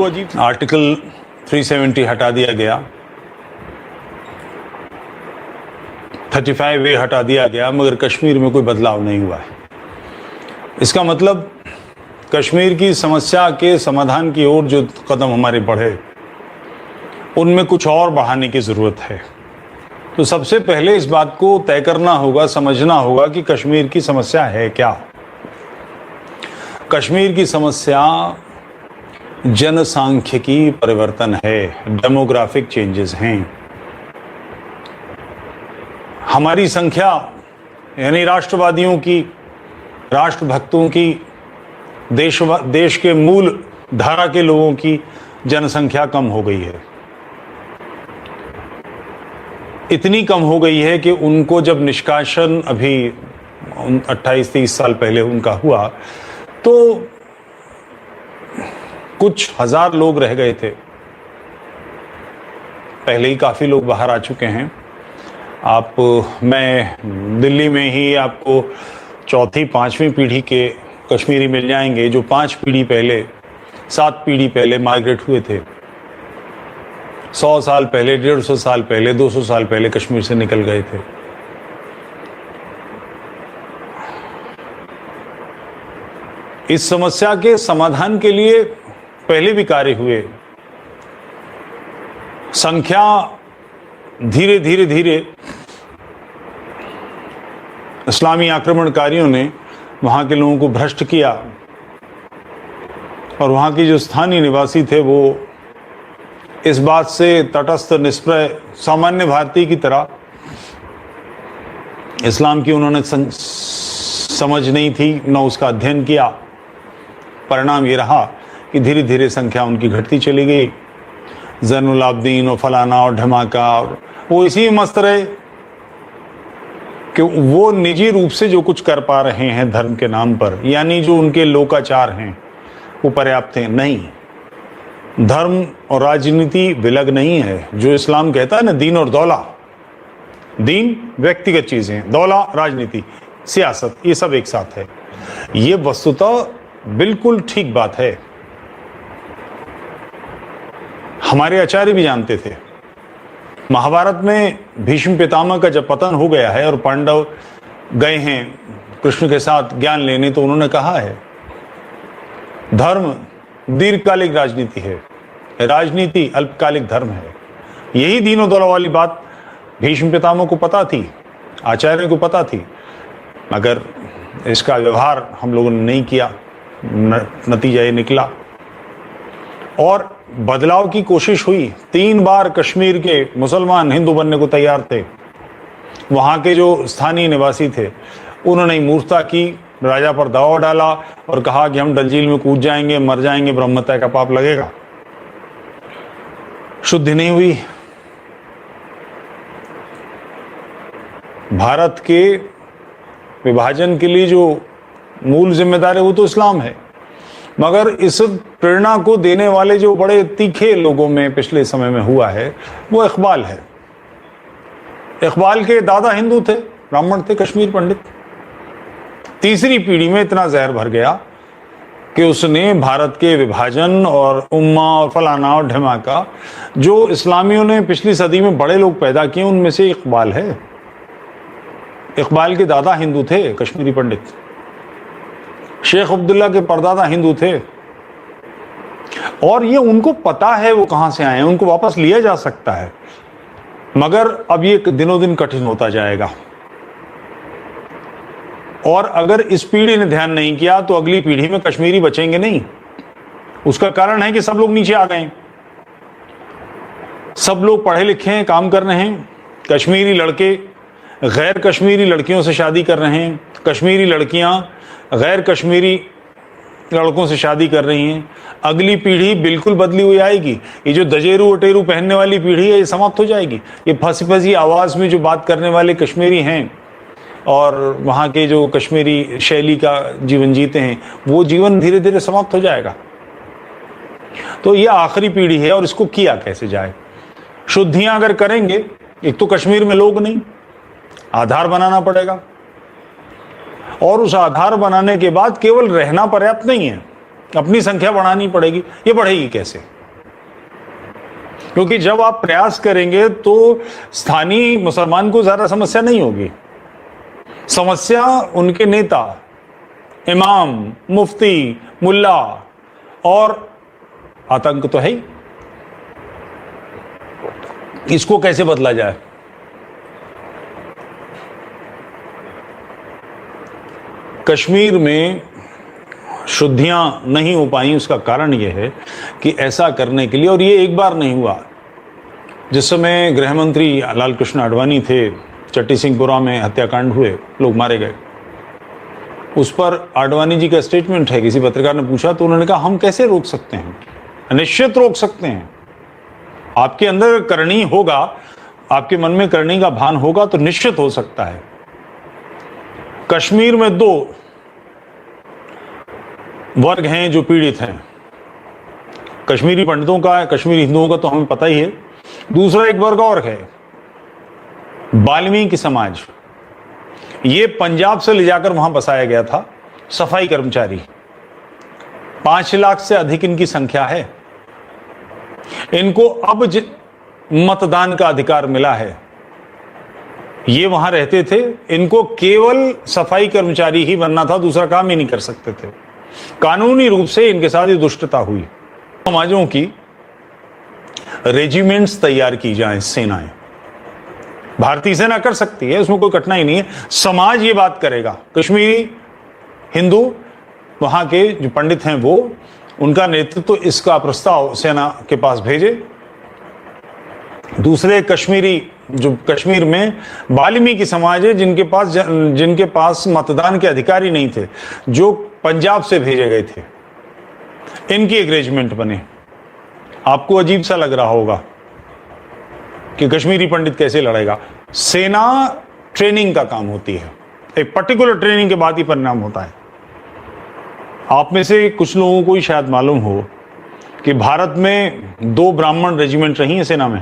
Article 370 हटा दिया गया, 35A हटा दिया गया, मगर कश्मीर में कोई बदलाव नहीं हुआ है। इसका मतलब कश्मीर की समस्या के समाधान की ओर जो कदम हमारे बढ़े, उनमें कुछ और बढ़ाने की ज़रूरत है। तो सबसे पहले इस बात को तय करना होगा, समझना होगा कि कश्मीर की समस्या है क्या। कश्मीर की समस्या जनसांख्यिकी परिवर्तन है, डेमोग्राफिक चेंजेस हैं। हमारी संख्या यानी राष्ट्रवादियों की, राष्ट्रभक्तों की, देश के मूल धारा के लोगों की जनसंख्या कम हो गई है। इतनी कम हो गई है कि उनको जब निष्कासन अभी 28-30 साल पहले उनका हुआ तो कुछ हजार लोग रह गए थे। पहले ही काफ़ी लोग बाहर आ चुके हैं। मैं दिल्ली में ही आपको चौथी 5वीं पीढ़ी के कश्मीरी मिल जाएंगे जो 5 पीढ़ी पहले, 7 पीढ़ी पहले माइग्रेट हुए थे। 100 साल पहले, 150 साल पहले, 200 साल पहले कश्मीर से निकल गए थे। इस समस्या के समाधान के लिए पहले भी कार्य हुए। संख्या धीरे धीरे इस्लामी आक्रमणकारियों ने वहां के लोगों को भ्रष्ट किया और वहां के जो स्थानीय निवासी थे वो इस बात से तटस्थ, निष्प्रय, सामान्य भारतीय की तरह, इस्लाम की उन्होंने समझ नहीं थी, न उसका अध्ययन किया। परिणाम ये रहा कि धीरे धीरे संख्या उनकी घटती चली गई। ज़ैनुल आबदीन और फलाना और ढमाका, और वो इसी में मस्त रहे कि वो निजी रूप से जो कुछ कर पा रहे हैं धर्म के नाम पर, यानी जो उनके लोकाचार हैं, वो पर्याप्त हैं। नहीं, धर्म और राजनीति विलग नहीं है। जो इस्लाम कहता है ना, दीन और दौला, दीन व्यक्तिगत चीजें, दौला राजनीति, सियासत, ये सब एक साथ है। ये वस्तुतः बिल्कुल ठीक बात है। हमारे आचार्य भी जानते थे। महाभारत में भीष्म पितामह का जब पतन हो गया है और पांडव गए हैं कृष्ण के साथ ज्ञान लेने, तो उन्होंने कहा है धर्म दीर्घकालिक राजनीति है, राजनीति अल्पकालिक धर्म है। यही दीन और दौला वाली बात भीष्म पितामह को पता थी, आचार्य को पता थी, मगर इसका व्यवहार हम लोगों ने नहीं किया। नतीजा ये निकला और बदलाव की कोशिश हुई। 3 बार कश्मीर के मुसलमान हिंदू बनने को तैयार थे। वहां के जो स्थानीय निवासी थे उन्होंने मूर्खता की, राजा पर दबाव डाला और कहा कि हम डल झील में कूद जाएंगे, मर जाएंगे, ब्रह्महत्या का पाप लगेगा। शुद्धि नहीं हुई। भारत के विभाजन के लिए जो मूल जिम्मेदार है वो तो इस्लाम है, मगर इस प्रेरणा को देने वाले जो बड़े तीखे लोगों में पिछले समय में हुआ है वो इकबाल है। इकबाल के दादा हिंदू थे, ब्राह्मण थे, कश्मीर पंडित। तीसरी पीढ़ी में इतना जहर भर गया कि उसने भारत के विभाजन और उम्मा और फलाना और ढमाका, जो इस्लामियों ने पिछली सदी में बड़े लोग पैदा किए, उनमें से इकबाल है। इकबाल के दादा हिंदू थे, कश्मीरी पंडित। शेख अब्दुल्ला के परदादा हिंदू थे और ये उनको पता है वो कहां से आए हैं, उनको वापस लिया जा सकता है, मगर अब ये दिनों दिन कठिन होता जाएगा। और अगर इस पीढ़ी ने ध्यान नहीं किया तो अगली पीढ़ी में कश्मीरी बचेंगे नहीं। उसका कारण है कि सब लोग नीचे आ गए, सब लोग पढ़े लिखे हैं, काम कर रहे हैं। कश्मीरी लड़के गैर कश्मीरी लड़कियों से शादी कर रहे हैं, कश्मीरी लड़कियां गैर कश्मीरी लड़कों से शादी कर रही हैं। अगली पीढ़ी बिल्कुल बदली हुई आएगी। ये जो दजेरू अटेरू पहनने वाली पीढ़ी है ये समाप्त हो जाएगी। ये फंसी फंसी आवाज़ में जो बात करने वाले कश्मीरी हैं और वहाँ के जो कश्मीरी शैली का जीवन जीते हैं, वो जीवन धीरे धीरे समाप्त हो जाएगा। तो ये आखिरी पीढ़ी है और इसको किया कैसे जाए। शुद्धियाँ अगर करेंगे, एक तो कश्मीर में लोग नहीं, आधार बनाना पड़ेगा, और उस आधार बनाने के बाद केवल रहना पर्याप्त नहीं है, अपनी संख्या बढ़ानी पड़ेगी। ये बढ़ेगी कैसे? क्योंकि जब आप प्रयास करेंगे तो स्थानीय मुसलमान को ज्यादा समस्या नहीं होगी, समस्या उनके नेता, इमाम, मुफ्ती, मुल्ला और आतंक तो है ही। इसको कैसे बदला जाए? कश्मीर में शुद्धियां नहीं हो पाई, उसका कारण यह है कि ऐसा करने के लिए, और ये एक बार नहीं हुआ। जिस समय गृह मंत्री लाल कृष्ण आडवाणी थे, चट्टी सिंहपुरा में हत्याकांड हुए, लोग मारे गए, उस पर आडवाणी जी का स्टेटमेंट है। किसी पत्रकार ने पूछा तो उन्होंने कहा हम कैसे रोक सकते हैं? निश्चित रोक सकते हैं। आपके अंदर करनी होगा, आपके मन में करने का भान होगा तो निश्चित हो सकता है। कश्मीर में दो वर्ग हैं जो पीड़ित हैं, कश्मीरी पंडितों का, कश्मीरी हिंदुओं का तो हमें पता ही है। दूसरा एक वर्ग और है, वाल्मीकि समाज। ये पंजाब से ले जाकर वहां बसाया गया था, सफाई कर्मचारी। 5 लाख से अधिक इनकी संख्या है। इनको अब मतदान का अधिकार मिला है। ये वहां रहते थे, इनको केवल सफाई कर्मचारी ही बनना था, दूसरा काम ही नहीं कर सकते थे। कानूनी रूप से इनके साथ ये दुष्टता हुई। समाजों की रेजिमेंट्स तैयार की जाएं, सेनाएं। भारतीय सेना कर सकती है, उसमें कोई कठिनाई नहीं है। समाज ये बात करेगा, कश्मीरी हिंदू वहां के जो पंडित हैं वो, उनका नेतृत्व, इसका प्रस्ताव सेना के पास भेजे। दूसरे कश्मीरी, जो कश्मीर में वाल्मीकि समाज है, जिनके पास मतदान के अधिकारी नहीं थे, जो पंजाब से भेजे गए थे, इनकी एक रेजिमेंट बने। आपको अजीब सा लग रहा होगा कि कश्मीरी पंडित कैसे लड़ेगा। सेना ट्रेनिंग का काम होती है, एक पर्टिकुलर ट्रेनिंग के बाद ही परिणाम होता है। आप में से कुछ लोगों को ही शायद मालूम हो कि भारत में 2 ब्राह्मण रेजिमेंट रही हैं सेना में,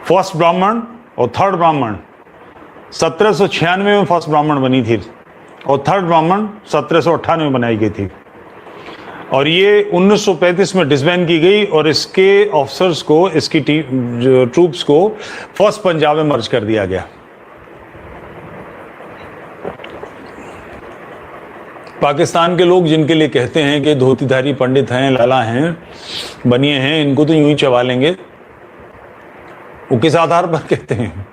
फर्स्ट ब्राह्मण और थर्ड ब्राह्मण। 1796 में फर्स्ट ब्राह्मण बनी थी और थर्ड ब्राह्मण 1798 में बनाई गई थी, और ये 1935 में डिसबैंड की गई और इसके ऑफिसर्स को, इसकी ट्रूप्स को फर्स्ट पंजाब में मर्ज कर दिया गया। पाकिस्तान के लोग जिनके लिए कहते हैं कि धोतीधारी पंडित हैं, लाला हैं, बनिए हैं, इनको तो यूं ही चबा लेंगे, वो किस आधार पर कहते हैं?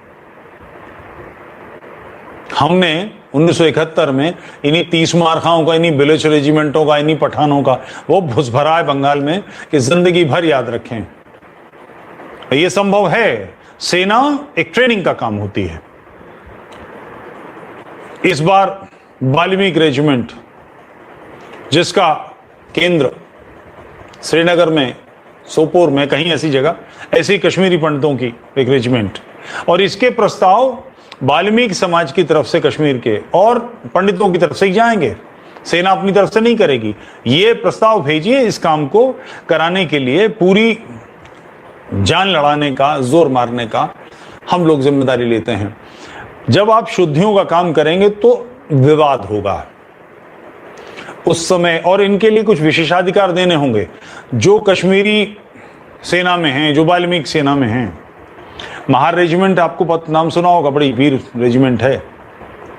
हमने 1971 में इन्हीं 30 मारखाओं का, इन्हीं बिलोच रेजिमेंटों का, इन्हीं पठानों का वो भुस भरा है बंगाल में कि जिंदगी भर याद रखें। ये संभव है। सेना एक ट्रेनिंग का काम होती है। इस बार वाल्मीकि रेजिमेंट, जिसका केंद्र श्रीनगर में, सोपोर में, कहीं ऐसी जगह, ऐसी कश्मीरी पंडितों की एक रेजिमेंट, और इसके प्रस्ताव वाल्मीकि समाज की तरफ से कश्मीर के और पंडितों की तरफ से ही जाएंगे, सेना अपनी तरफ से नहीं करेगी। ये प्रस्ताव भेजिए, इस काम को कराने के लिए पूरी जान लड़ाने का, जोर मारने का हम लोग जिम्मेदारी लेते हैं। जब आप शुद्धियों का काम करेंगे तो विवाद होगा उस समय, और इनके लिए कुछ विशेषाधिकार देने होंगे। जो कश्मीरी सेना में हैं, जो वाल्मीकि सेना में हैं, महार रेजिमेंट आपको नाम सुना होगा, बड़ी वीर रेजिमेंट है।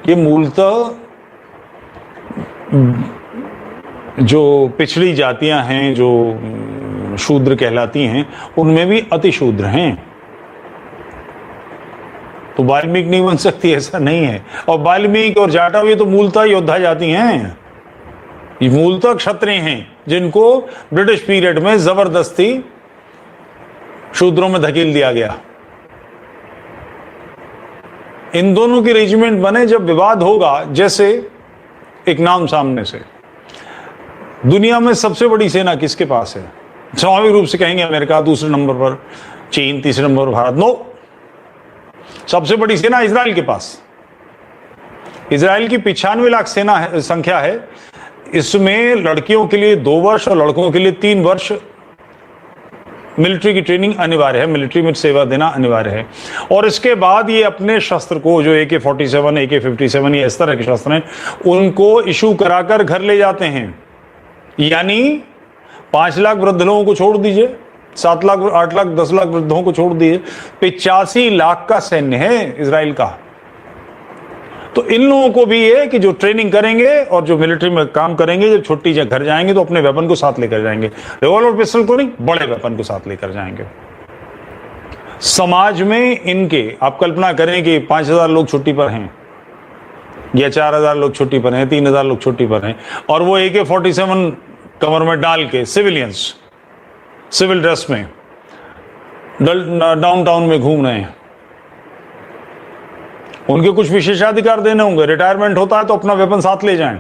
ये मूलतः जो पिछड़ी जातियां हैं, जो शूद्र कहलाती हैं, उनमें भी अति शूद्र हैं, तो वाल्मीकि नहीं बन सकती, ऐसा नहीं है। और वाल्मीकि और जाटव ये तो मूलतः योद्धा जाति हैं, ये मूलतः क्षत्रिय हैं, जिनको ब्रिटिश पीरियड में जबरदस्ती शूद्रों में धकेल दिया गया। इन दोनों की रेजिमेंट बने। जब विवाद होगा, जैसे एक नाम सामने से, दुनिया में सबसे बड़ी सेना किसके पास है? स्वाभाविक रूप से कहेंगे अमेरिका, दूसरे नंबर पर चीन, तीसरे नंबर पर भारत। नो, सबसे बड़ी सेना इजराइल के पास। इजराइल की 95 लाख सेना है, संख्या है। इसमें लड़कियों के लिए 2 वर्ष और लड़कों के लिए 3 वर्ष मिलिट्री की ट्रेनिंग अनिवार्य है, मिलिट्री में सेवा देना अनिवार्य है। और इसके बाद ये अपने शस्त्र को, जो AK-47, AK-57 या इस तरह के शस्त्र हैं, उनको इशू कराकर घर ले जाते हैं। यानी 5 लाख वृद्ध लोगों को छोड़ दीजिए, 7 लाख, 8 लाख, 10 लाख वृद्धों को छोड़ दीजिए, 85 लाख का सैन्य है इजराइल का। तो इन लोगों को भी ये कि जो ट्रेनिंग करेंगे और जो मिलिट्री में काम करेंगे, जब छुट्टी या घर जाएंगे तो अपने वेपन को साथ लेकर जाएंगे, रिवॉल्वर पिस्टल को नहीं, बड़े वेपन को साथ लेकर जाएंगे। समाज में इनके, आप कल्पना करें कि 5000 लोग छुट्टी पर हैं या 4000 लोग छुट्टी पर हैं, 3000 लोग छुट्टी पर हैं, और वो AK-47 कमर में डाल के सिविलियंस सिविल ड्रेस में डाउनटाउन में घूम रहे हैं। उनके कुछ विशेषाधिकार देने होंगे, रिटायरमेंट होता है तो अपना वेपन साथ ले जाएं।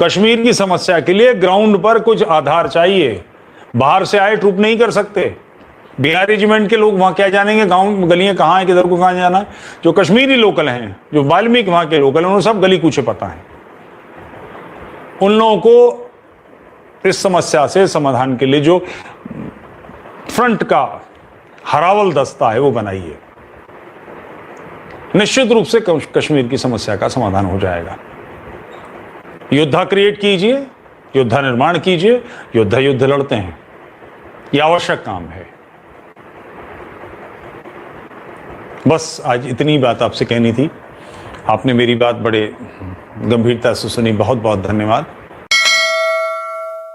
कश्मीर की समस्या के लिए ग्राउंड पर कुछ आधार चाहिए, बाहर से आए ट्रूप नहीं कर सकते। बिहार रेजिमेंट के लोग वहां क्या जानेंगे, गांव गलियां कहाँ है, किधर को कहाँ जाना है। जो कश्मीरी लोकल हैं, जो वाल्मीकि वहां के लोकल हैं, उन्हें सब गली कूचे पता है। उन लोगों को इस समस्या से समाधान के लिए जो फ्रंट का हरावल दस्ता है वो बनाइए। निश्चित रूप से कश्मीर की समस्या का समाधान हो जाएगा। योद्धा क्रिएट कीजिए, योद्धा निर्माण कीजिए, योद्धा युद्ध लड़ते हैं, यह आवश्यक काम है। बस आज इतनी बात आपसे कहनी थी। आपने मेरी बात बड़े गंभीरता से सुनी, बहुत बहुत धन्यवाद।